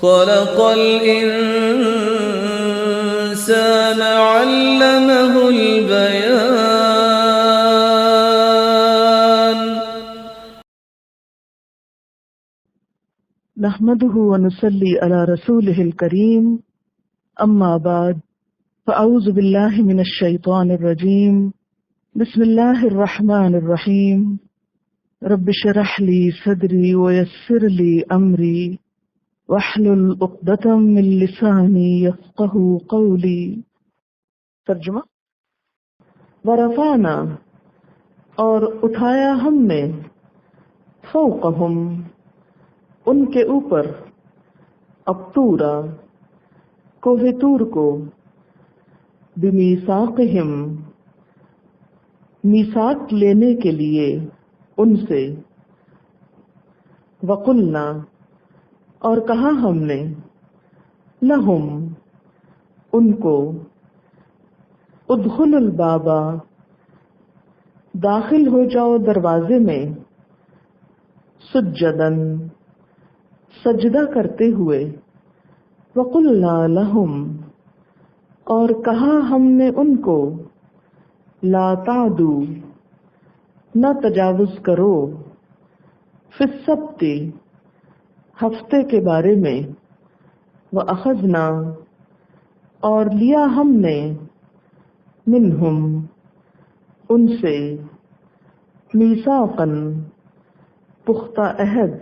خلق الإنسان علمه البيان نحمده ونصلي على رسوله الكريم أما بعد فأعوذ بالله من الشيطان الرجيم بسم الله الرحمن الرحيم رب اشرح لي صدري ويسر لي أمري واحلل عقدة من لساني يفقهوا قولي۔ ترجمہ، ورفعنا اور اٹھایا ہم نے، فوقہم ان کے اوپر، الطورا کوہ طور کو، بمیثاقہم میثاق لینے کے لیے ان سے، وقلنا اور کہا ہم نے، لہم ان کو، ادخلوا الباب داخل ہو جاؤ دروازے میں، سجدن سجدہ کرتے ہوئے، وقلنا لہم اور کہا ہم نے ان کو، لا تعدوا نہ تجاوز کرو، فی السبت ہفتے کے بارے میں، وَأَخَذْنَا اور لیا ہم نے، منہم ان سے، میثاقاً پختہ عہد،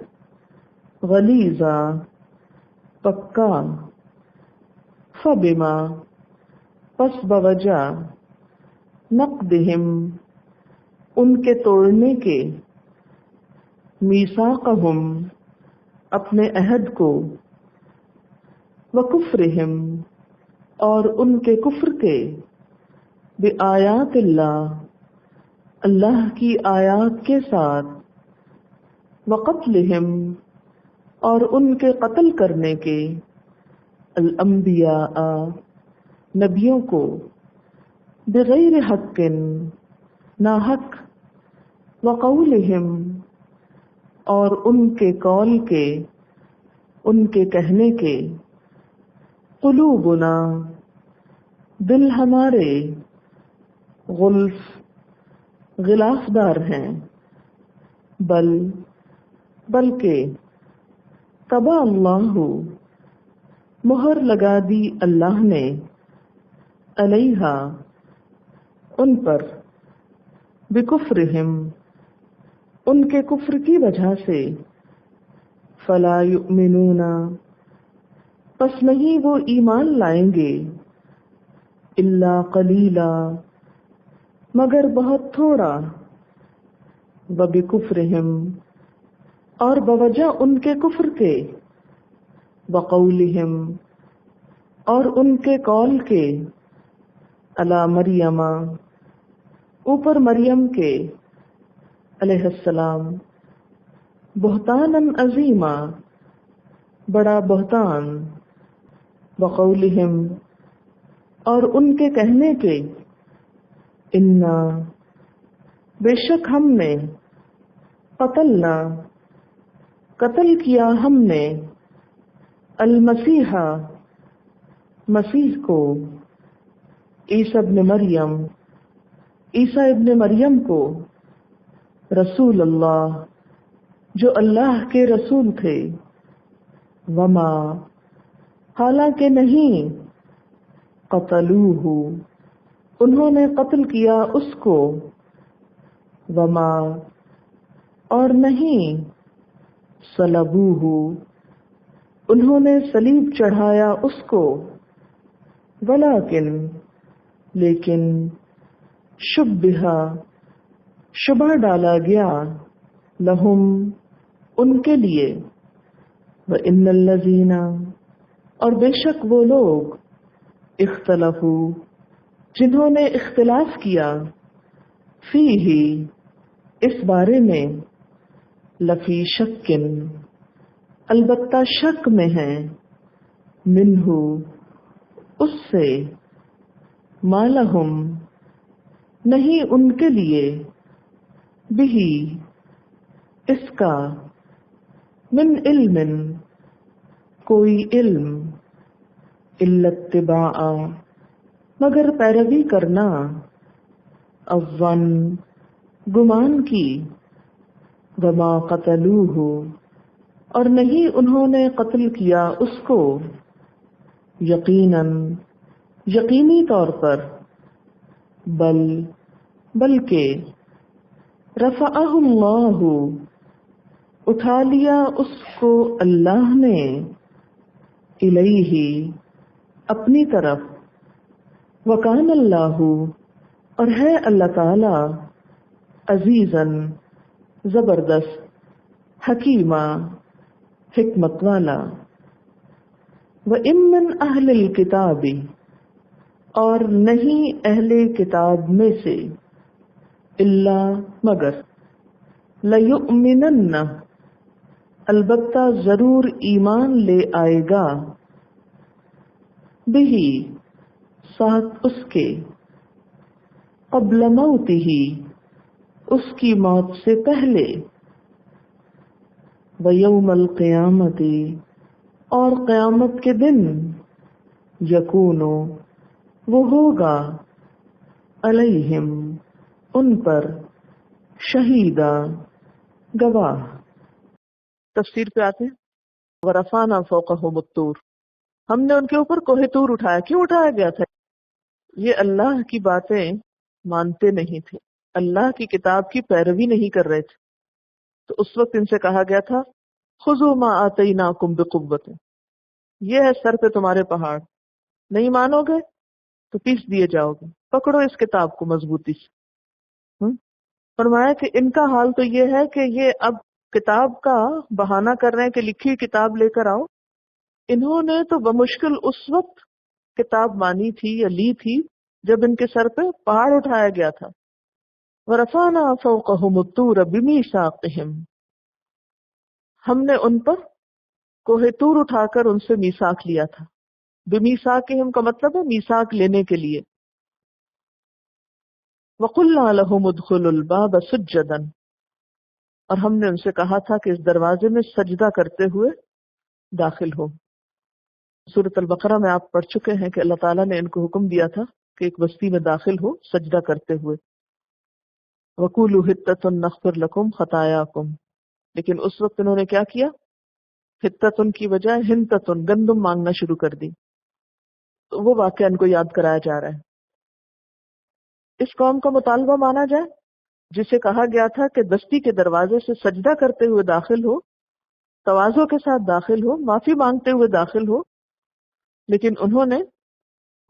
غلیظا پکا، فبما پس بوجہ، نقدہم ان کے توڑنے کے، میثاقہم اپنے عہد کو، وکفرہم اور ان کے کفر کے، بآیات اللہ اللہ کی آیات کے ساتھ، وقتلہم اور ان کے قتل کرنے کے، الانبیاء نبیوں کو، بغیر حق ناحق، وقولہم اور ان کے قول کے، ان کے کہنے کے، قلوبنا دل ہمارے، غلف غلاف دار ہیں، بلکہ طبع اللہ مہر لگا دی اللہ نے، علیہا ان پر، بکفرہم ان کے کفر کی وجہ سے، فلا یؤمنون پس نہیں وہ ایمان لائیں گے، الا قلیلا مگر بہت تھوڑا، وبکفرہم اور بوجہ ان کے کفر کے، وقولہم اور ان کے قول کے، علی مریم اوپر مریم کے، علیہ السلام، بہتاناً عظیما بڑا بہتان، وقولہم اور ان کے کہنے کے، انا بے شک ہم نے، قتلنا قتل کیا ہم نے، المسیح مسیح کو، عیسی ابن مریم عیسیٰ ابن مریم کو، رسول اللہ جو اللہ کے رسول تھے، وما حالانکہ نہیں، قتلوہ انہوں نے قتل کیا اس کو، وما اور نہیں، صلبوہ انہوں نے صلیب چڑھایا اس کو، لیکن شبہ ڈالا گیا، لہم ان کے لیے، وَإِنَّ الَّذِينَ اور بے شک وہ لوگ، اختلفوا جنہوں نے اختلاف کیا، فیہ اس بارے میں، لفی شکن البتہ شک میں ہیں، منہ اس سے، ما لہم نہیں ان کے لیے، بہی اس کا، من علم کوئی علم الا اتباع مگر پیروی کرنا، الظن گمان کی، وما قتلوہ اور نہیں انہوں نے قتل کیا اس کو، یقیناً یقینی طور پر، بلکہ رفعہ اللہ اٹھا لیا اس کو اللہ نے، الیہ اپنی طرف، وکان اللہ اور ہے اللہ تعالی، عزیزاً زبردست، حکیمہ حکمت والا، وَإِن مِّنْ أَهْلِ الْكِتَابِ اور نہیں اہل کتاب میں سے، الا مگر، لَيُؤْمِنَنَّ البتہ ضرور ایمان لے آئے گا، بِہِ ساتھ اس کے، قبل موتہ اس کی موت سے پہلے، وَيَوْمَ الْقِيَامَةِ اور قیامت کے دن، یکون وہ ہوگا، علیہم ان پر، شہیدا گواہ۔ تفسیر پہ آتے ہیں، ورفعنا فوقہم الطور، ہم نے ان کے اوپر کوہ طور اٹھایا۔ کیوں اٹھایا گیا تھا؟ یہ اللہ کی باتیں مانتے نہیں تھے، اللہ کی کتاب کی پیروی نہیں کر رہے تھے، تو اس وقت ان سے کہا گیا تھا خذوا ما آتیناکم بقوۃ، یہ ہے سر پہ تمہارے پہاڑ، نہیں مانو گے تو پیس دیے جاؤ گے، پکڑو اس کتاب کو مضبوطی سے۔ فرمایا کہ ان کا حال تو یہ ہے کہ یہ اب کتاب کا بہانہ کر رہے ہیں کہ لکھی کتاب لے کر آؤ۔ انہوں نے تو بمشکل اس وقت کتاب مانی تھی یا لی تھی جب ان کے سر پہ پہاڑ اٹھایا گیا تھا۔ ورفعنا فوقہم الطور بمیثاقہم، ہم نے ان پر کوہ طور اٹھا کر ان سے میثاق لیا تھا۔ بمیثاقہم کا مطلب ہے میثاق لینے کے لیے۔ وقلنا لہم ادخلوا الباب سجدا، اور ہم نے ان سے کہا تھا کہ اس دروازے میں سجدہ کرتے ہوئے داخل ہو۔ سورۃ البقرہ میں آپ پڑھ چکے ہیں کہ اللہ تعالیٰ نے ان کو حکم دیا تھا کہ ایک بستی میں داخل ہو سجدہ کرتے ہوئے۔ وقولوا حطۃ نغفر لکم خطایاکم، لیکن اس وقت انہوں نے کیا کیا؟ حطۃ کی بجائے ہنتۃ، گندم مانگنا شروع کر دی۔ تو وہ واقعہ ان کو یاد کرایا جا رہا ہے۔ اس قوم کا مطالبہ مانا جائے جسے کہا گیا تھا کہ بستی کے دروازے سے سجدہ کرتے ہوئے داخل ہو، تواضع کے ساتھ داخل ہو، معافی مانگتے ہوئے داخل ہو، لیکن انہوں نے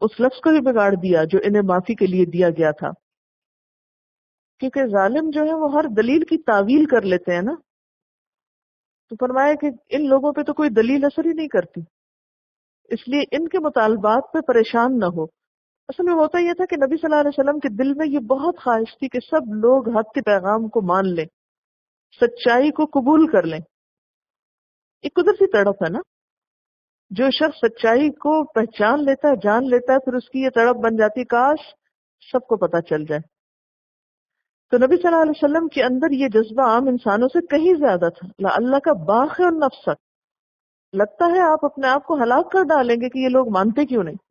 اس لفظ کو ہی بگاڑ دیا جو انہیں معافی کے لیے دیا گیا تھا، کیونکہ ظالم جو ہے وہ ہر دلیل کی تعویل کر لیتے ہیں نا۔ تو فرمایا کہ ان لوگوں پہ تو کوئی دلیل اثر ہی نہیں کرتی، اس لیے ان کے مطالبات پہ پریشان نہ ہو۔ اصل میں ہوتا یہ تھا کہ نبی صلی اللہ علیہ وسلم کے دل میں یہ بہت خواہش تھی کہ سب لوگ حق کے پیغام کو مان لیں، سچائی کو قبول کر لیں۔ ایک قدرتی تڑپ ہے نا، جو شخص سچائی کو پہچان لیتا ہے، جان لیتا ہے، پھر اس کی یہ تڑپ بن جاتی کاش سب کو پتہ چل جائے۔ تو نبی صلی اللہ علیہ وسلم کے اندر یہ جذبہ عام انسانوں سے کہیں زیادہ تھا۔ اللہ کا باخر نفسک، لگتا ہے آپ اپنے آپ کو ہلاک کر ڈالیں گے کہ یہ لوگ مانتے کیوں نہیں۔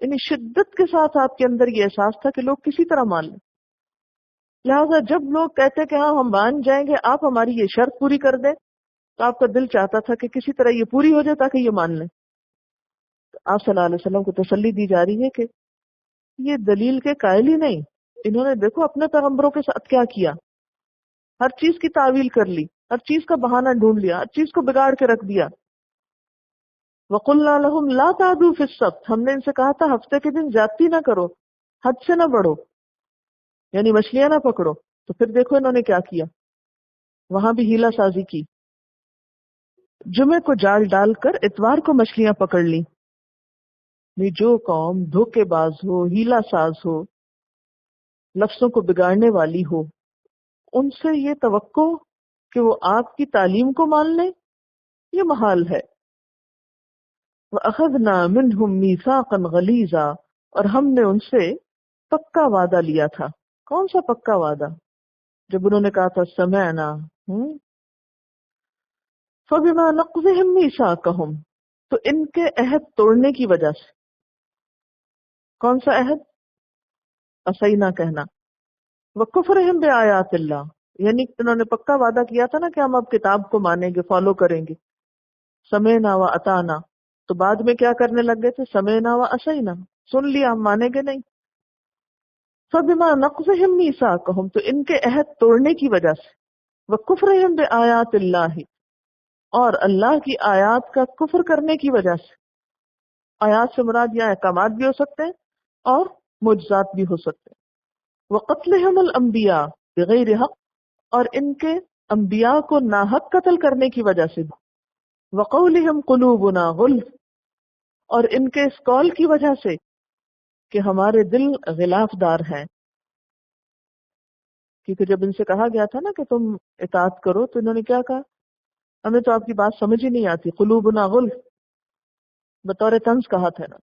یعنی شدت کے ساتھ آپ کے اندر یہ احساس تھا کہ لوگ کسی طرح مان لیں، لہٰذا جب لوگ کہتے کہ ہاں ہم مان جائیں گے، آپ ہماری یہ شرط پوری کر دیں، تو آپ کا دل چاہتا تھا کہ کسی طرح یہ پوری ہو جائے تاکہ یہ مان لیں۔ تو آپ صلی اللہ علیہ وسلم کو تسلی دی جا رہی ہے کہ یہ دلیل کے قائل ہی نہیں، انہوں نے دیکھو اپنے پیغمبروں کے ساتھ کیا کیا، ہر چیز کی تعویل کر لی، ہر چیز کا بہانہ ڈھونڈ لیا، ہر چیز کو بگاڑ کے رکھ دیا۔ وَقُلْنَا لَهُمْ لَا تَعْدُوا فِي السَّبْتِ، ہم نے ان سے کہا تھا ہفتے کے دن زیادتی نہ کرو، حد سے نہ بڑھو، یعنی مچھلیاں نہ پکڑو۔ تو پھر دیکھو انہوں نے کیا کیا، وہاں بھی ہیلا سازی کی، جمعے کو جال ڈال کر اتوار کو مچھلیاں پکڑ لی۔ جو قوم دھوکے باز ہو، ہیلا ساز ہو، لفظوں کو بگاڑنے والی ہو، ان سے یہ توقع کہ وہ آپ کی تعلیم کو مان لیں، یہ محال ہے۔ وَأَخَذْنَا مِنْهُمْ مِيثَاقًا غَلِيظًا، اور ہم نے ان سے پکا وعدہ لیا تھا۔ کون سا پکا وعدہ؟ جب انہوں نے کہا تھا سمعنا، فَبِمَا نَقْضِهِمْ مِيثَاقَهُمْ، تو ان کے عہد توڑنے کی وجہ سے. کون سا عہد؟ اسینا کہنا. وکفرہم بآیات اللہ، یعنی انہوں نے پکا وعدہ کیا تھا نا کہ ہم اب کتاب کو مانیں گے، فالو کریں گے. سمعنا و اطعنا، تو بعد میں کیا کرنے لگ گئے تھے؟ سمعنا و اسینا، سن لیا ہم مانیں گے نہیں. فبما نقضہم میثاقہم، تو ان کے عہد توڑنے کی وجہ سے، وکفرہم بآیات اللہ، اور اللہ کی آیات کا کفر کرنے کی وجہ سے. آیات سے مراد یہاں احکامات بھی ہو سکتے ہیں اور معجزات بھی ہو سکتے ہیں. وقتلہم الانبیاء بغیر حق، اور ان کے انبیاء کو ناحق قتل کرنے کی وجہ سے. وقولہم قلوبنا غلف، اور ان کے اس قول کی وجہ سے کہ ہمارے دل غلاف دار ہیں. کیونکہ جب ان سے کہا گیا تھا نا کہ تم اطاعت کرو، تو انہوں نے کیا کہا؟ ہمیں تو آپ کی بات سمجھ ہی نہیں آتی. قلوبنا غلف بطور طنز کہا تھا نا.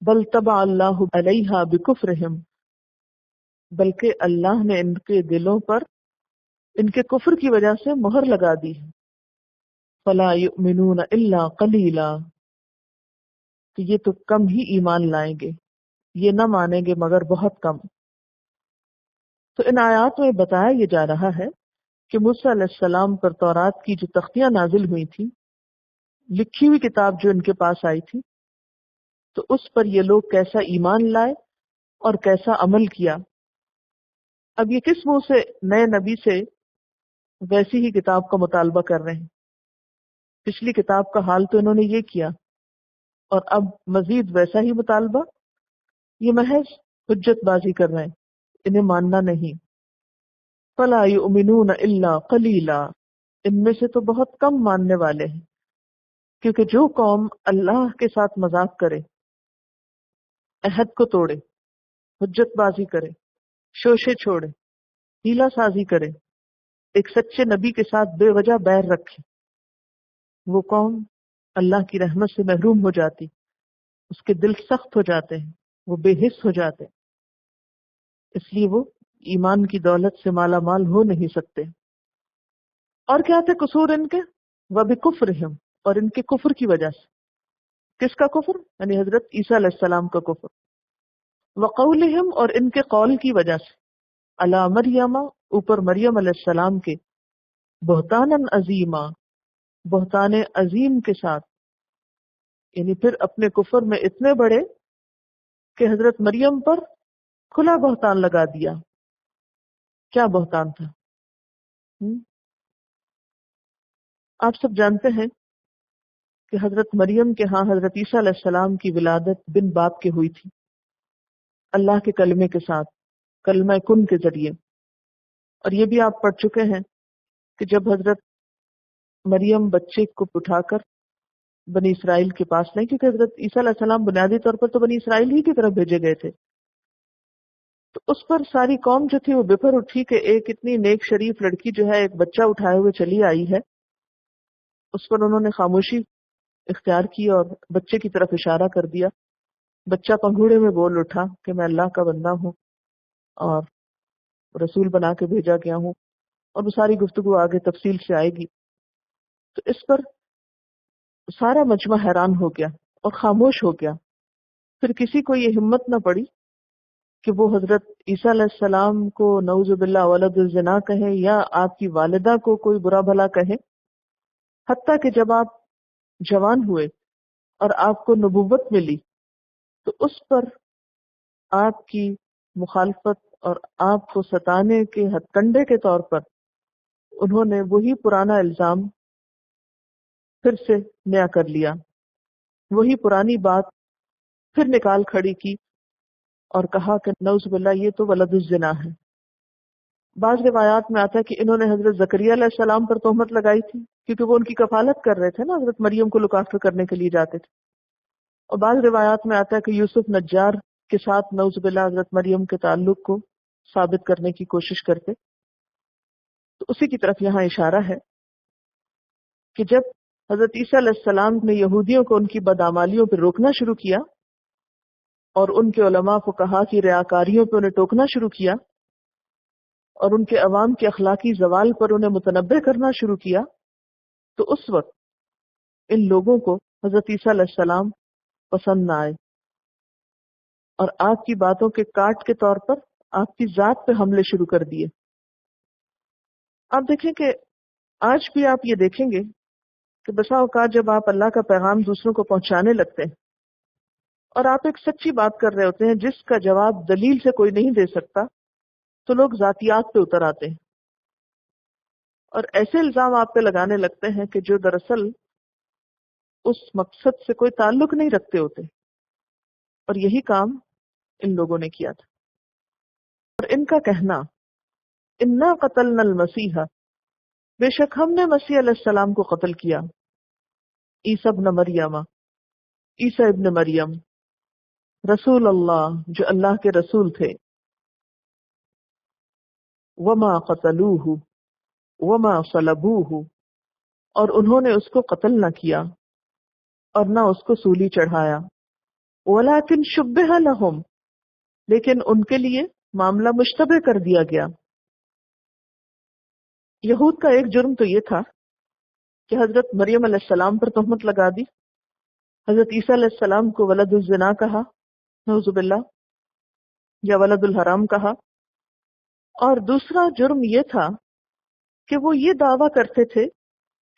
بل طبع اللہ علیہا بکفرہم، بلکہ اللہ نے ان کے دلوں پر ان کے کفر کی وجہ سے مہر لگا دی ہے. فلا یؤمنون الا قلیلا، کہ یہ تو کم ہی ایمان لائیں گے، یہ نہ مانیں گے مگر بہت کم. تو ان آیات میں بتایا یہ جا رہا ہے کہ موسیٰ علیہ السلام پر تورات کی جو تختیاں نازل ہوئی تھیں، لکھی ہوئی کتاب جو ان کے پاس آئی تھی، تو اس پر یہ لوگ کیسا ایمان لائے اور کیسا عمل کیا. اب یہ کس منہ سے نئے نبی سے ویسی ہی کتاب کا مطالبہ کر رہے ہیں؟ پچھلی کتاب کا حال تو انہوں نے یہ کیا، اور اب مزید ویسا ہی مطالبہ. یہ محض حجت بازی کر رہے ہیں، انہیں ماننا نہیں. فلا یؤمنون الا قلیلا، ان میں سے تو بہت کم ماننے والے ہیں. کیونکہ جو قوم اللہ کے ساتھ مذاق کرے، عہد کو توڑے، حجت بازی کرے، شوشے چھوڑے، ہیلا سازی کرے، ایک سچے نبی کے ساتھ بے وجہ بیر رکھے، وہ قوم اللہ کی رحمت سے محروم ہو جاتی، اس کے دل سخت ہو جاتے ہیں، وہ بے حس ہو جاتے ہیں. اس لیے وہ ایمان کی دولت سے مالا مال ہو نہیں سکتے. اور کیا تھے قصور ان کے؟ وَبِكُفْرِهِمْ، اور ان کے کفر کی وجہ سے. کس کا کفر؟ یعنی حضرت عیسیٰ علیہ السلام کا کفر. وَقَوْلِهِمْ، اور ان کے قول کی وجہ سے، علی مریم، اوپر مریم علیہ السلام کے، بہتاناً عظیما، بہتان عظیم کے ساتھ. یعنی پھر اپنے کفر میں اتنے بڑے کہ حضرت مریم پر کھلا بہتان لگا دیا. کیا بہتان تھا؟ آپ سب جانتے ہیں کہ حضرت مریم کے ہاں حضرت عیسیٰ علیہ السلام کی ولادت بن باپ کے ہوئی تھی، اللہ کے کلمے کے ساتھ، کلمہ کن کے ذریعے. اور یہ بھی آپ پڑھ چکے ہیں کہ جب حضرت مریم بچے کو اٹھا کر بنی اسرائیل کے پاس لیں، کیونکہ حضرت عیسیٰ علیہ السلام بنیادی طور پر تو بنی اسرائیل ہی کی طرف بھیجے گئے تھے، تو اس پر ساری قوم جو تھی وہ بفر اٹھی کہ ایک اتنی نیک شریف لڑکی جو ہے ایک بچہ اٹھائے ہوئے چلی آئی ہے. اس پر انہوں نے خاموشی اختیار کی اور بچے کی طرف اشارہ کر دیا. بچہ پنگھوڑے میں بول اٹھا کہ میں اللہ کا بندہ ہوں اور رسول بنا کے بھیجا گیا ہوں، اور وہ ساری گفتگو آگے تفصیل سے آئے گی. تو اس پر سارا مجمع حیران ہو گیا اور خاموش ہو گیا. پھر کسی کو یہ ہمت نہ پڑی کہ وہ حضرت عیسیٰ علیہ السلام کو نعوذ باللہ ولد الزنا کہیں یا آپ کی والدہ کو کوئی برا بھلا کہیں. حتیٰ کہ جب آپ جوان ہوئے اور آپ کو نبوت ملی تو اس پر آپ کی مخالفت اور آپ کو ستانے کے ہتھ کنڈے کے طور پر انہوں نے وہی پرانا الزام پھر سے نیا کر لیا، وہی پرانی بات پھر نکال کھڑی کی اور کہا کہ نعوذ باللہ یہ تو ولد الزنا ہے. بعض روایات میں آتا ہے کہ انہوں نے حضرت زکریا علیہ السلام پر تہمت لگائی تھی کیونکہ وہ ان کی کفالت کر رہے تھے نا، حضرت مریم کو لک آفٹر کرنے کے لیے جاتے تھے. اور بعض روایات میں آتا ہے کہ یوسف نجار کے ساتھ نعوذ باللہ حضرت مریم کے تعلق کو ثابت کرنے کی کوشش کرتے. تو اسی کی طرف یہاں اشارہ ہے کہ جب حضرت عیسیٰ علیہ السلام نے یہودیوں کو ان کی بدعمالیوں پہ روکنا شروع کیا اور ان کے علماء کو کہا کہ ریاکاریوں پہ انہیں ٹوکنا شروع کیا اور ان کے عوام کے اخلاقی زوال پر انہیں متنبہ کرنا شروع کیا، تو اس وقت ان لوگوں کو حضرت عیسیٰ علیہ السلام پسند نہ آئے اور آپ کی باتوں کے کاٹ کے طور پر آپ کی ذات پہ حملے شروع کر دیے. آپ دیکھیں کہ آج بھی آپ یہ دیکھیں گے کہ بسا اوقات جب آپ اللہ کا پیغام دوسروں کو پہنچانے لگتے ہیں اور آپ ایک سچی بات کر رہے ہوتے ہیں جس کا جواب دلیل سے کوئی نہیں دے سکتا، تو لوگ ذاتیات پہ اتر آتے ہیں اور ایسے الزام آپ پہ لگانے لگتے ہیں کہ جو دراصل اس مقصد سے کوئی تعلق نہیں رکھتے ہوتے. اور یہی کام ان لوگوں نے کیا تھا. اور ان کا کہنا انا قتلنا المسیح، بے شک ہم نے مسیح علیہ السلام کو قتل کیا، عیسیٰ ابن مریم، عیسیٰ ابن مریم، رسول اللہ جو اللہ کے رسول تھے، وما قتلوہ وما صلبوہ، اور انہوں نے اس کو قتل نہ کیا اور نہ اس کو سولی چڑھایا، ولیکن شبہ لہم، لیکن ان کے لیے معاملہ مشتبہ کر دیا گیا. یہود کا ایک جرم تو یہ تھا کہ حضرت مریم علیہ السلام پر تہمت لگا دی، حضرت عیسیٰ علیہ السلام کو ولد الزنا کہا، نعوذ باللہ، یا ولد الحرام کہا. اور دوسرا جرم یہ تھا کہ وہ یہ دعویٰ کرتے تھے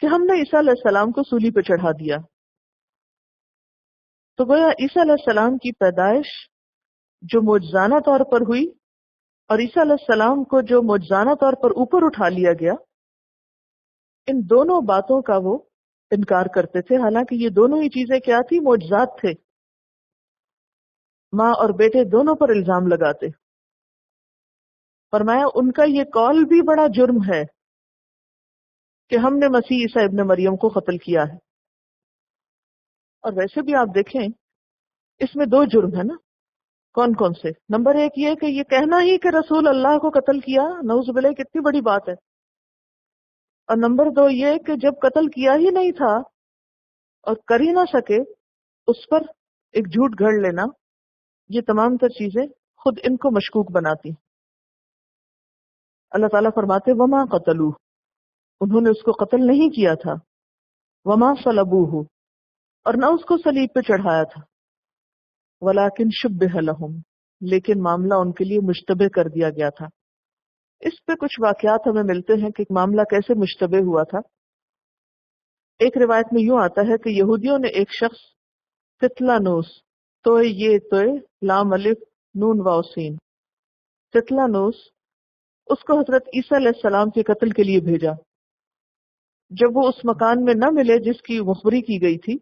کہ ہم نے عیسیٰ علیہ السلام کو سولی پہ چڑھا دیا. تو گویا عیسیٰ علیہ السلام کی پیدائش جو معجزانہ طور پر ہوئی اور عیسیٰ علیہ السلام کو جو معجزانہ طور پر اوپر اٹھا لیا گیا، ان دونوں باتوں کا وہ انکار کرتے تھے، حالانکہ یہ دونوں ہی چیزیں کیا تھی؟ معجزات تھے. ماں اور بیٹے دونوں پر الزام لگاتے. فرمایا ان کا یہ قول بھی بڑا جرم ہے کہ ہم نے مسیح عیسیٰ ابن مریم کو قتل کیا ہے. اور ویسے بھی آپ دیکھیں اس میں دو جرم ہے نا. کون کون سے؟ نمبر ایک یہ کہ یہ کہنا ہی کہ رسول اللہ کو قتل کیا، نعوذ باللہ، کتنی بڑی بات ہے. اور نمبر دو یہ کہ جب قتل کیا ہی نہیں تھا اور کر ہی نہ سکے اس پر ایک جھوٹ گھڑ لینا، یہ تمام تر چیزیں خود ان کو مشکوک بناتی. اللہ تعالیٰ فرماتے وما قتلوہ، انہوں نے اس کو قتل نہیں کیا تھا، وما صلبوہ، اور نہ اس کو صلیب پہ چڑھایا تھا، ولیکن شبہ لہم، لیکن معاملہ ان کے لیے مشتبہ کر دیا گیا تھا. اس پہ کچھ واقعات ہمیں ملتے ہیں کہ معاملہ کیسے مشتبہ ہوا تھا. ایک روایت میں یوں آتا ہے کہ یہودیوں نے ایک شخص تتلانوس، توئے یہ توئے لام الف نون واو سین، تتلانوس، اس کو حضرت عیسیٰ علیہ السلام کے قتل کے لیے بھیجا. جب وہ اس مکان میں نہ ملے جس کی مخبری کی گئی تھی،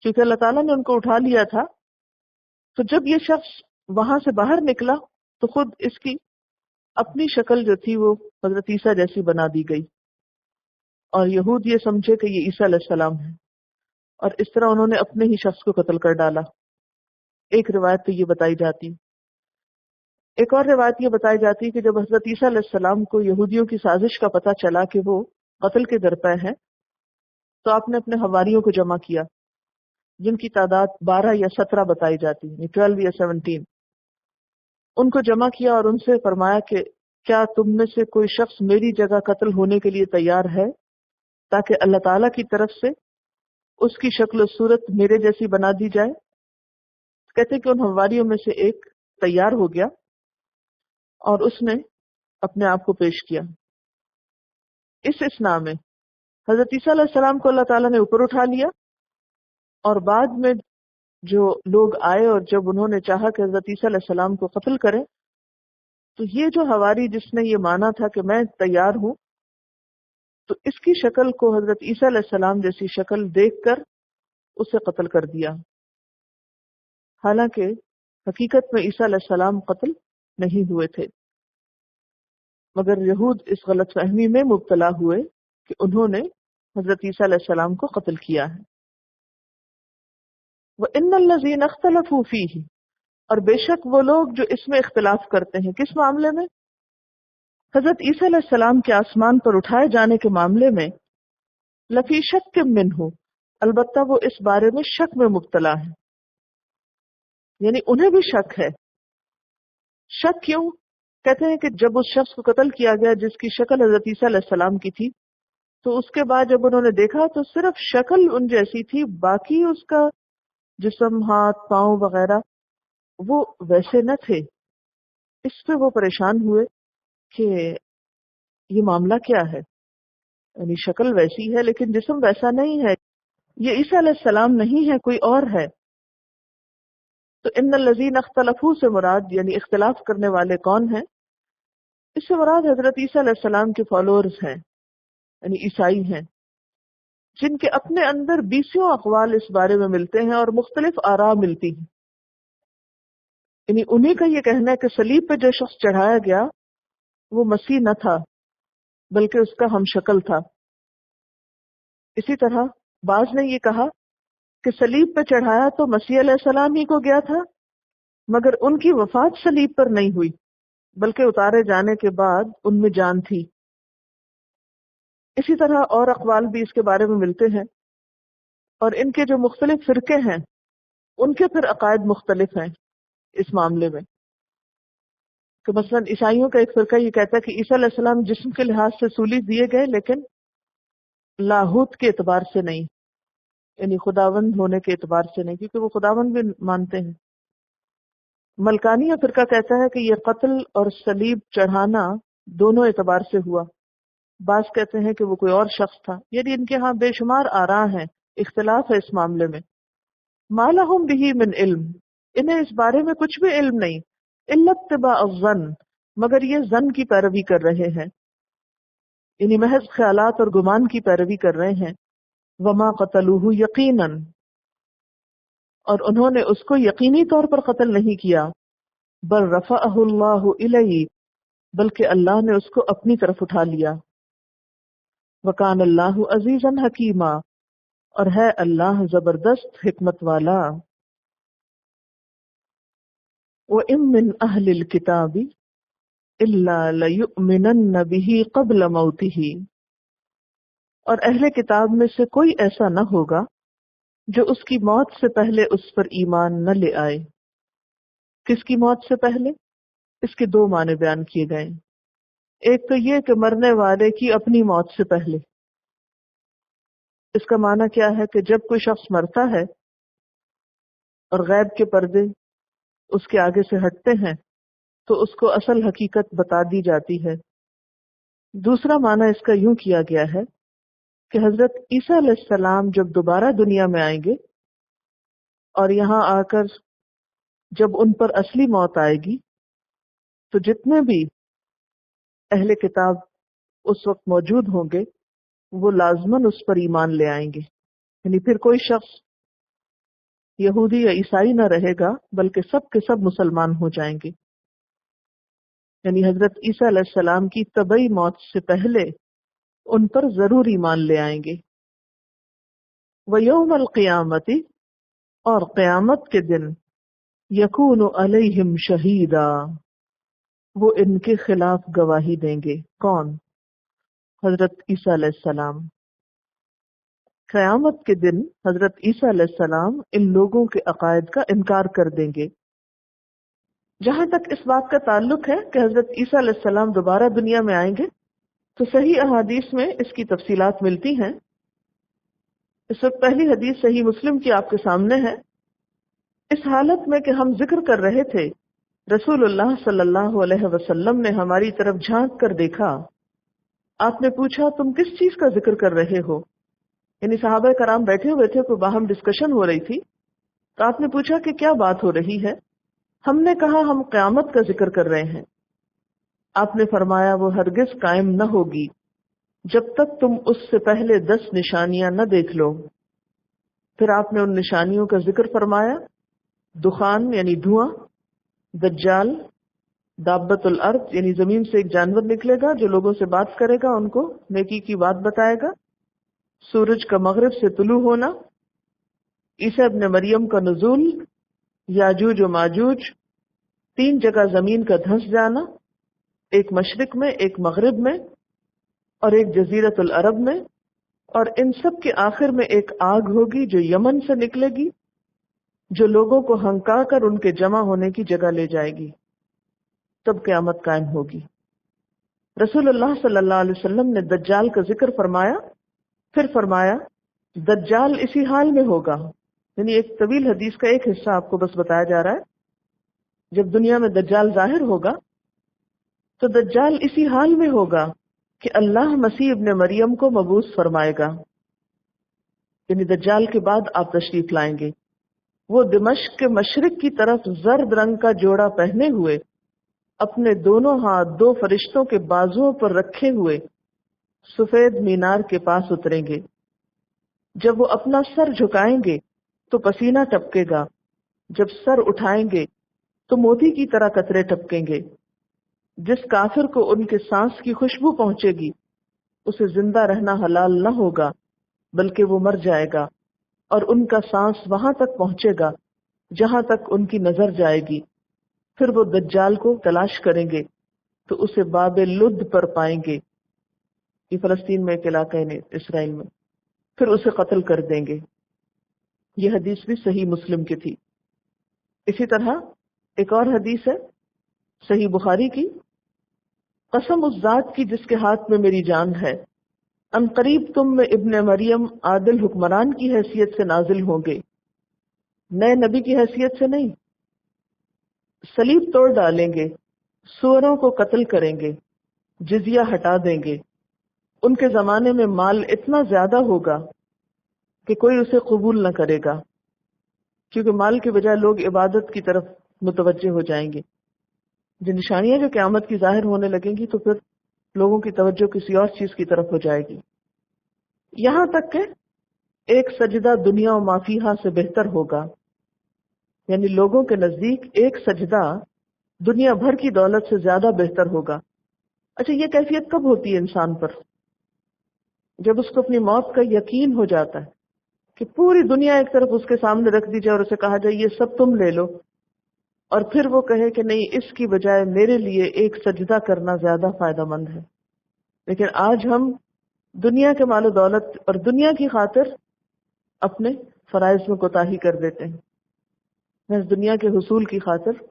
کیونکہ اللہ تعالیٰ نے ان کو اٹھا لیا تھا، تو جب یہ شخص وہاں سے باہر نکلا تو خود اس کی اپنی شکل جو تھی وہ حضرت عیسیٰ جیسی بنا دی گئی، اور یہود یہ سمجھے کہ یہ عیسیٰ علیہ السلام ہے، اور اس طرح انہوں نے اپنے ہی شخص کو قتل کر ڈالا. ایک روایت تو یہ بتائی جاتی. ایک اور روایت یہ بتائی جاتی کہ جب حضرت عیسیٰ علیہ السلام کو یہودیوں کی سازش کا پتہ چلا کہ وہ قتل کے درپے ہیں، تو آپ نے اپنے حواریوں کو جمع کیا، جن کی تعداد 12 یا 17 بتائی جاتی، 12 یا 17. ان کو جمع کیا اور ان سے فرمایا کہ کیا تم میں سے کوئی شخص میری جگہ قتل ہونے کے لیے تیار ہے تاکہ اللہ تعالیٰ کی طرف سے اس کی شکل و صورت میرے جیسی بنا دی جائے. کہتے کہ ان حواریوں میں سے ایک تیار ہو گیا اور اس نے اپنے آپ کو پیش کیا. اس اسنا میں حضرت عیسیٰ علیہ السلام کو اللہ تعالیٰ نے اوپر اٹھا لیا، اور بعد میں جو لوگ آئے اور جب انہوں نے چاہا کہ حضرت عیسیٰ علیہ السلام کو قتل کریں، تو یہ جو حواری جس نے یہ مانا تھا کہ میں تیار ہوں، تو اس کی شکل کو حضرت عیسیٰ علیہ السلام جیسی شکل دیکھ کر اسے قتل کر دیا. حالانکہ حقیقت میں عیسیٰ علیہ السلام قتل نہیں ہوئے تھے، مگر یہود اس غلط فہمی میں مبتلا ہوئے کہ انہوں نے حضرت عیسیٰ علیہ السلام کو قتل کیا ہے. وَإِنَّ الَّذِينَ اخْتَلَفُوا فِيهِ، اور بے شک وہ لوگ جو اس میں اختلاف کرتے ہیں. کس معاملے میں؟ حضرت عیسیٰ علیہ السلام کے آسمان پر اٹھائے جانے کے معاملے میں. لفی شک منہ، البتہ وہ اس بارے میں شک میں مبتلا ہے، یعنی انہیں بھی شک ہے. شک کیوں؟ کہتے ہیں کہ جب اس شخص کو قتل کیا گیا جس کی شکل حضرت عیسیٰ علیہ السلام کی تھی، تو اس کے بعد جب انہوں نے دیکھا تو صرف شکل ان جیسی تھی، باقی اس کا جسم، ہاتھ، پاؤں وغیرہ وہ ویسے نہ تھے۔ اس پہ وہ پریشان ہوئے کہ یہ معاملہ کیا ہے، یعنی شکل ویسی ہے لیکن جسم ویسا نہیں ہے، یہ عیسیٰ علیہ السلام نہیں ہے، کوئی اور ہے۔ تو ان الذین اختلفوا سے مراد یعنی اختلاف کرنے والے کون ہیں؟ اس سے مراد حضرت عیسیٰ علیہ السلام کے فالوورز ہیں، یعنی عیسائی ہیں، جن کے اپنے اندر 20 اقوال اس بارے میں ملتے ہیں اور مختلف آراء ملتی ہیں۔ یعنی انہی کا یہ کہنا ہے کہ صلیب پہ جو شخص چڑھایا گیا وہ مسیح نہ تھا بلکہ اس کا ہم شکل تھا۔ اسی طرح بعض نے یہ کہا کہ صلیب پہ چڑھایا تو مسیح علیہ السلام ہی کو گیا تھا، مگر ان کی وفات صلیب پر نہیں ہوئی بلکہ اتارے جانے کے بعد ان میں جان تھی۔ اسی طرح اور اقوال بھی اس کے بارے میں ملتے ہیں، اور ان کے جو مختلف فرقے ہیں ان کے پھر عقائد مختلف ہیں اس معاملے میں۔ کہ مثلا عیسائیوں کا ایک فرقہ یہ کہتا ہے کہ عیسیٰ علیہ السلام جسم کے لحاظ سے سولی دیے گئے لیکن لاہوت کے اعتبار سے نہیں، یعنی خداوند ہونے کے اعتبار سے نہیں، کیونکہ وہ خداوند بھی مانتے ہیں۔ ملکانیہ فرقہ کہتا ہے کہ یہ قتل اور صلیب چڑھانا دونوں اعتبار سے ہوا، بعض کہتے ہیں کہ وہ کوئی اور شخص تھا، یعنی ان کے ہاں بے شمار آراء ہیں، اختلاف ہے اس معاملے میں۔ ما لہم بہ من علم، انہیں اس بارے میں کچھ بھی علم نہیں، الا اتباع الظن، مگر یہ ظن کی پیروی کر رہے ہیں، یعنی محض خیالات اور گمان کی پیروی کر رہے ہیں۔ وما قتلوہ یقینا، اور انہوں نے اس کو یقینی طور پر قتل نہیں کیا، بل رفعہ اللہ الیہ، بلکہ اللہ نے اس کو اپنی طرف اٹھا لیا۔ وکان اللہ عزیزا حکیما، اور ہے اللہ زبردست حکمت والا۔ وَإِن مِّنْ أَهْلِ الْكِتَابِ إِلَّا لَيُؤْمِنَنَّ بِهِ قَبْلَ مَوْتِهِ، اور اہل کتاب میں سے کوئی ایسا نہ ہوگا جو اس کی موت سے پہلے اس پر ایمان نہ لے آئے۔ کس کی موت سے پہلے؟ اس کے دو معنی بیان کیے گئے۔ ایک تو یہ کہ مرنے والے کی اپنی موت سے پہلے۔ اس کا معنی کیا ہے کہ جب کوئی شخص مرتا ہے اور غیب کے پردے اس کے آگے سے ہٹتے ہیں تو اس کو اصل حقیقت بتا دی جاتی ہے۔ دوسرا معنی اس کا یوں کیا گیا ہے کہ حضرت عیسیٰ علیہ السلام جب دوبارہ دنیا میں آئیں گے اور یہاں آ کر جب ان پر اصلی موت آئے گی تو جتنے بھی اہل کتاب اس وقت موجود ہوں گے وہ لازماً اس پر ایمان لے آئیں گے، یعنی پھر کوئی شخص یہودی یا عیسائی نہ رہے گا بلکہ سب کے سب مسلمان ہو جائیں گے، یعنی حضرت عیسیٰ علیہ السلام کی طبعی موت سے پہلے ان پر ضرور ایمان لے آئیں گے۔ وَيَوْمَ الْقِيَامَةِ، اور قیامت کے دن، يَكُونُ عَلَيْهِمْ شَهِيدًا، وہ ان کے خلاف گواہی دیں گے۔ کون؟ حضرت عیسیٰ علیہ السلام۔ قیامت کے دن حضرت عیسیٰ علیہ السلام ان لوگوں کے عقائد کا انکار کر دیں گے۔ جہاں تک اس بات کا تعلق ہے کہ حضرت عیسیٰ علیہ السلام دوبارہ دنیا میں آئیں گے تو صحیح احادیث میں اس کی تفصیلات ملتی ہیں۔ اس وقت پہلی حدیث صحیح مسلم کی آپ کے سامنے ہے۔ اس حالت میں کہ ہم ذکر کر رہے تھے، رسول اللہ صلی اللہ علیہ وسلم نے ہماری طرف جھانک کر دیکھا۔ آپ نے پوچھا تم کس چیز کا ذکر کر رہے ہو؟ یعنی صحابہ کرام بیٹھے ہوئے تھے، کوئی باہم ڈسکشن ہو رہی تھی، تو آپ نے پوچھا کہ کیا بات ہو رہی ہے؟ ہم نے کہا ہم قیامت کا ذکر کر رہے ہیں۔ آپ نے فرمایا وہ ہرگز قائم نہ ہوگی جب تک تم اس سے پہلے 10 نشانیاں نہ دیکھ لو۔ پھر آپ نے ان نشانیوں کا ذکر فرمایا، دخان یعنی دھواں، دجال، دابت الارض یعنی زمین سے ایک جانور نکلے گا جو لوگوں سے بات کرے گا، ان کو نیکی کی بات بتائے گا، سورج کا مغرب سے طلوع ہونا، عیسیٰ ابن مریم کا نزول، یاجوج و ماجوج، 3 جگہ زمین کا دھنس جانا، ایک مشرق میں، ایک مغرب میں اور ایک جزیرت العرب میں، اور ان سب کے آخر میں ایک آگ ہوگی جو یمن سے نکلے گی، جو لوگوں کو ہنکا کر ان کے جمع ہونے کی جگہ لے جائے گی، تب قیامت قائم ہوگی۔ رسول اللہ صلی اللہ علیہ وسلم نے دجال کا ذکر فرمایا، پھر فرمایا دجال اسی حال میں ہوگا، یعنی ایک طویل حدیث کا ایک حصہ آپ کو بس بتایا جا رہا ہے۔ جب دنیا میں دجال ظاہر ہوگا تو دجال اسی حال میں ہوگا کہ اللہ مسیح ابن مریم کو مبعوث فرمائے گا، یعنی دجال کے بعد آپ تشریف لائیں گے۔ وہ دمشق کے مشرق کی طرف زرد رنگ کا جوڑا پہنے ہوئے، اپنے دونوں ہاتھ دو فرشتوں کے بازوؤں پر رکھے ہوئے سفید مینار کے پاس اتریں گے۔ جب وہ اپنا سر جھکائیں گے تو پسینہ ٹپکے گا، جب سر اٹھائیں گے تو موتی کی طرح قطرے ٹپکیں گے۔ جس کافر کو ان کے سانس کی خوشبو پہنچے گی اسے زندہ رہنا حلال نہ ہوگا بلکہ وہ مر جائے گا، اور ان کا سانس وہاں تک پہنچے گا جہاں تک ان کی نظر جائے گی۔ پھر وہ دجال کو تلاش کریں گے تو اسے باب لد پر پائیں گے، یہ فلسطین میں ایک علاقہ ہے اسرائیل میں، پھر اسے قتل کر دیں گے۔ یہ حدیث بھی صحیح مسلم کی تھی۔ اسی طرح ایک اور حدیث ہے صحیح بخاری کی، قسم اس ذات کی جس کے ہاتھ میں میری جان ہے، ان قریب تم میں ابن مریم عادل حکمران کی حیثیت سے نازل ہوں گے، نئے نبی کی حیثیت سے نہیں۔ صلیب توڑ ڈالیں گے، سوروں کو قتل کریں گے، جزیہ ہٹا دیں گے۔ ان کے زمانے میں مال اتنا زیادہ ہوگا کہ کوئی اسے قبول نہ کرے گا، کیونکہ مال کے بجائے لوگ عبادت کی طرف متوجہ ہو جائیں گے۔ جو نشانیاں جو قیامت کی ظاہر ہونے لگیں گی تو پھر لوگوں کی توجہ کسی اور چیز کی طرف ہو جائے گی، یہاں تک کہ ایک سجدہ دنیا و ما فیہا سے بہتر ہوگا، یعنی لوگوں کے نزدیک ایک سجدہ دنیا بھر کی دولت سے زیادہ بہتر ہوگا۔ اچھا، یہ کیفیت کب ہوتی ہے انسان پر؟ جب اس کو اپنی موت کا یقین ہو جاتا ہے کہ پوری دنیا ایک طرف اس کے سامنے رکھ دی جائے اور اسے کہا جائے یہ سب تم لے لو، اور پھر وہ کہے کہ نہیں، اس کی بجائے میرے لیے ایک سجدہ کرنا زیادہ فائدہ مند ہے۔ لیکن آج ہم دنیا کے مال و دولت اور دنیا کی خاطر اپنے فرائض میں کوتاہی کر دیتے ہیں۔ اس دنیا کے حصول کی خاطر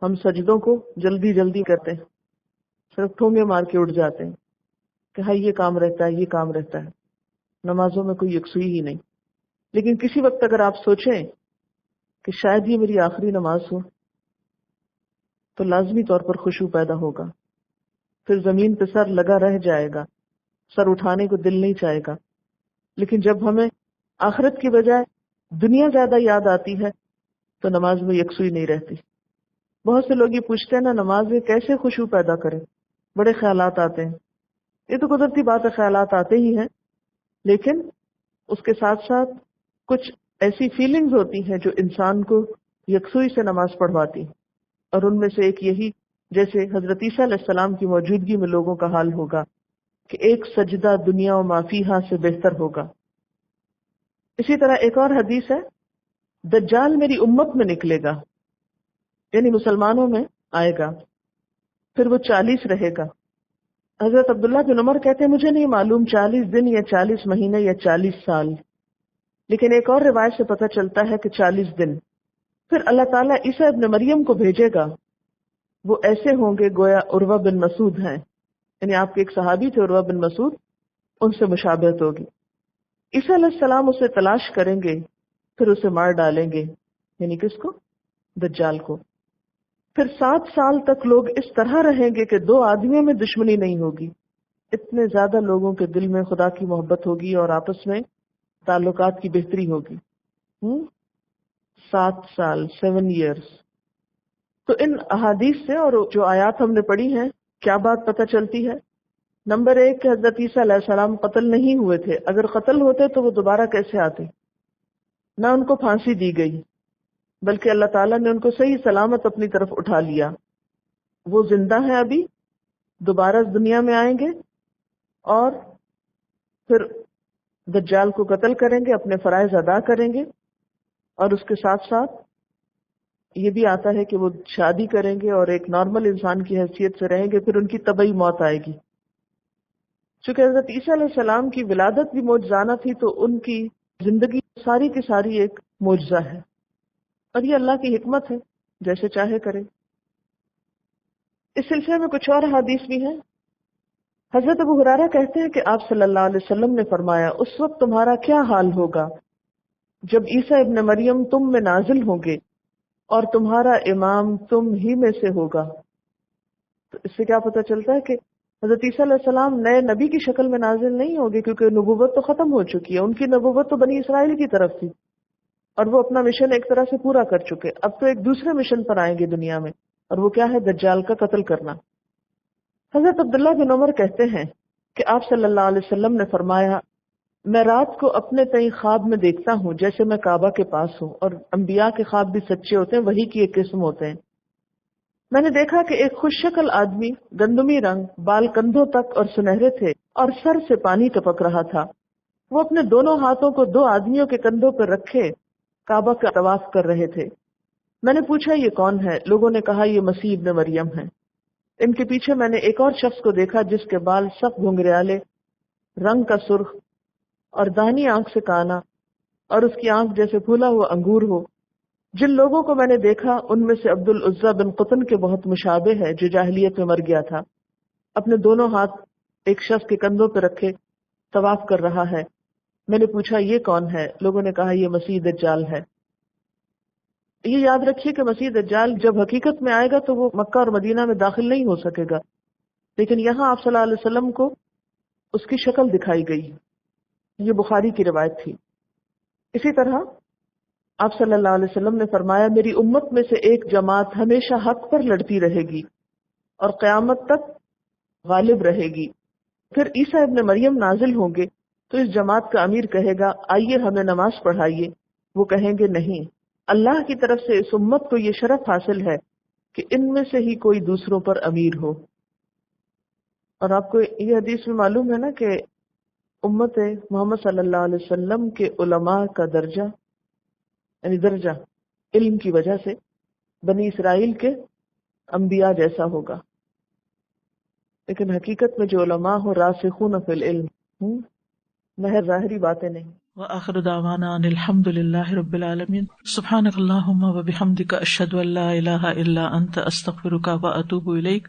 ہم سجدوں کو جلدی جلدی کرتے ہیں، صرف ٹھونگے مار کے اٹھ جاتے ہیں کہ ہاں یہ کام رہتا ہے، یہ کام رہتا ہے، نمازوں میں کوئی یکسوئی ہی نہیں۔ لیکن کسی وقت اگر آپ سوچیں کہ شاید یہ میری آخری نماز ہو تو لازمی طور پر خشوع پیدا ہوگا، پھر زمین پہ سر لگا رہ جائے گا، سر اٹھانے کو دل نہیں چاہے گا۔ لیکن جب ہمیں آخرت کی بجائے دنیا زیادہ یاد آتی ہے تو نماز میں یکسوئی نہیں رہتی۔ بہت سے لوگ یہ پوچھتے ہیں نا نماز میں کیسے خشوع پیدا کریں، بڑے خیالات آتے ہیں۔ یہ تو قدرتی بات ہے، خیالات آتے ہی ہیں، لیکن اس کے ساتھ ساتھ کچھ ایسی فیلنگز ہوتی ہیں جو انسان کو یکسوئی سے نماز پڑھواتی، اور ان میں سے ایک یہی، جیسے حضرت عیسیٰ علیہ السلام کی موجودگی میں لوگوں کا حال ہوگا کہ ایک سجدہ دنیا و ما فیہا سے بہتر ہوگا۔ اسی طرح ایک اور حدیث ہے، دجال میری امت میں نکلے گا، یعنی مسلمانوں میں آئے گا، پھر وہ 40 رہے گا۔ حضرت عبداللہ بن عمر کہتے ہیں مجھے نہیں معلوم 40 دن یا 40 مہینے یا 40 سال، لیکن ایک اور روایت سے پتہ چلتا ہے کہ 40 دن۔ پھر اللہ تعالیٰ عیسیٰ ابن مریم کو بھیجے گا، وہ ایسے ہوں گے گویا عروہ بن مسعود ہیں، یعنی آپ کے ایک صحابی تھے عروہ بن مسعود، ان سے مشابہت ہوگی۔ عیسیٰ علیہ السلام اسے تلاش کریں گے، پھر اسے مار ڈالیں گے، یعنی کس کو؟ دجال کو۔ پھر 7 سال تک لوگ اس طرح رہیں گے کہ 2 آدمیوں میں دشمنی نہیں ہوگی، اتنے زیادہ لوگوں کے دل میں خدا کی محبت ہوگی اور آپس میں تعلقات کی بہتری ہوگی۔ 7 سال 7 ایئرز۔ تو ان احادیث سے اور جو آیات ہم نے پڑھی ہیں کیا بات پتہ چلتی ہے؟ نمبر 1 کہ حضرت عیسیٰ علیہ السلام قتل نہیں ہوئے تھے، اگر قتل ہوتے تو وہ دوبارہ کیسے آتے؟ نہ ان کو پھانسی دی گئی، بلکہ اللہ تعالیٰ نے ان کو صحیح سلامت اپنی طرف اٹھا لیا۔ وہ زندہ ہیں، ابھی دوبارہ دنیا میں آئیں گے اور پھر دجال کو قتل کریں گے، اپنے فرائض ادا کریں گے، اور اس کے ساتھ ساتھ یہ بھی آتا ہے کہ وہ شادی کریں گے اور ایک نارمل انسان کی حیثیت سے رہیں گے، پھر ان کی طبعی موت آئے گی۔ چونکہ حضرت عیسیٰ علیہ السلام کی ولادت بھی معجزانہ تھی تو ان کی زندگی ساری کی ساری ایک معجزہ ہے، اور یہ اللہ کی حکمت ہے، جیسے چاہے کرے۔ اس سلسلے میں کچھ اور حدیث بھی ہیں حضرت ابو ہریرہ کہتے ہیں کہ آپ صلی اللہ علیہ وسلم نے فرمایا اس وقت تمہارا کیا حال ہوگا جب عیسیٰ ابن مریم تم میں نازل ہوں گے اور تمہارا امام تم ہی میں سے ہوگا. تو اس سے کیا پتہ چلتا ہے کہ حضرت عیسیٰ علیہ السلام نئے نبی کی شکل میں نازل نہیں ہوگے، کیونکہ نبوت تو ختم ہو چکی ہے. ان کی نبوت تو بنی اسرائیل کی طرف تھی اور وہ اپنا مشن ایک طرح سے پورا کر چکے. اب تو ایک دوسرے مشن پر آئیں گے دنیا میں، اور وہ کیا ہے؟ دجال کا قتل کرنا. حضرت عبداللہ بن عمر کہتے ہیں کہ آپ صلی اللہ علیہ وسلم نے فرمایا میں رات کو اپنے تئیں خواب میں دیکھتا ہوں جیسے میں کعبہ کے پاس ہوں، اور انبیاء کے خواب بھی سچے ہوتے ہیں، وہی کی ایک قسم ہوتے ہیں. میں نے دیکھا کہ ایک خوش شکل آدمی، گندمی رنگ، بال کندھوں تک اور سنہرے تھے اور سر سے پانی ٹپک رہا تھا. وہ اپنے دونوں ہاتھوں کو دو آدمیوں کے کندھوں پر رکھے کعبہ کا طواف کر رہے تھے. میں نے پوچھا یہ کون ہے؟ لوگوں نے کہا یہ مسیح ابن مریم ہے. ان کے پیچھے میں نے ایک اور شخص کو دیکھا جس کے بال سخت گھنگریالے، رنگ کا سرخ اور داہنی آنکھ سے کانا، اور اس کی آنکھ جیسے پھولا ہوا انگور ہو. جن لوگوں کو میں نے دیکھا ان میں سے عبد العزیٰ بن قطن کے بہت مشابہ ہے جو جاہلیت میں مر گیا تھا. اپنے دونوں ہاتھ ایک شخص کے کندھوں پہ رکھے طواف کر رہا ہے. میں نے پوچھا یہ کون ہے؟ لوگوں نے کہا یہ مسیح دجال ہے. یہ یاد رکھیے کہ مسیح دجال جب حقیقت میں آئے گا تو وہ مکہ اور مدینہ میں داخل نہیں ہو سکے گا، لیکن یہاں آپ صلی اللہ علیہ وسلم کو اس کی شکل دکھائی گئی. یہ بخاری کی روایت تھی. اسی طرح آپ صلی اللہ علیہ وسلم نے فرمایا میری امت میں سے ایک جماعت ہمیشہ حق پر لڑتی رہے گی اور قیامت تک غالب رہے گی. پھر عیسیٰ ابن مریم نازل ہوں گے تو اس جماعت کا امیر کہے گا آئیے ہمیں نماز پڑھائیے. وہ کہیں گے نہیں، اللہ کی طرف سے اس امت کو یہ شرف حاصل ہے کہ ان میں سے ہی کوئی دوسروں پر امیر ہو. اور آپ کو یہ حدیث میں معلوم ہے نا کہ امت محمد صلی اللہ علیہ وسلم کے علماء کا درجہ، یعنی درجہ علم کی وجہ سے بنی اسرائیل کے انبیاء جیسا ہوگا. لیکن حقیقت میں جو علماء ہو راسخون فی العلم، محض ظاہری باتیں نہیں. وآخر دعوانا ان الحمد للہ رب العالمین. سبحانک اللہم وبحمدک اشہد ان لا الہ الا انت استغفرک واتوب الیک.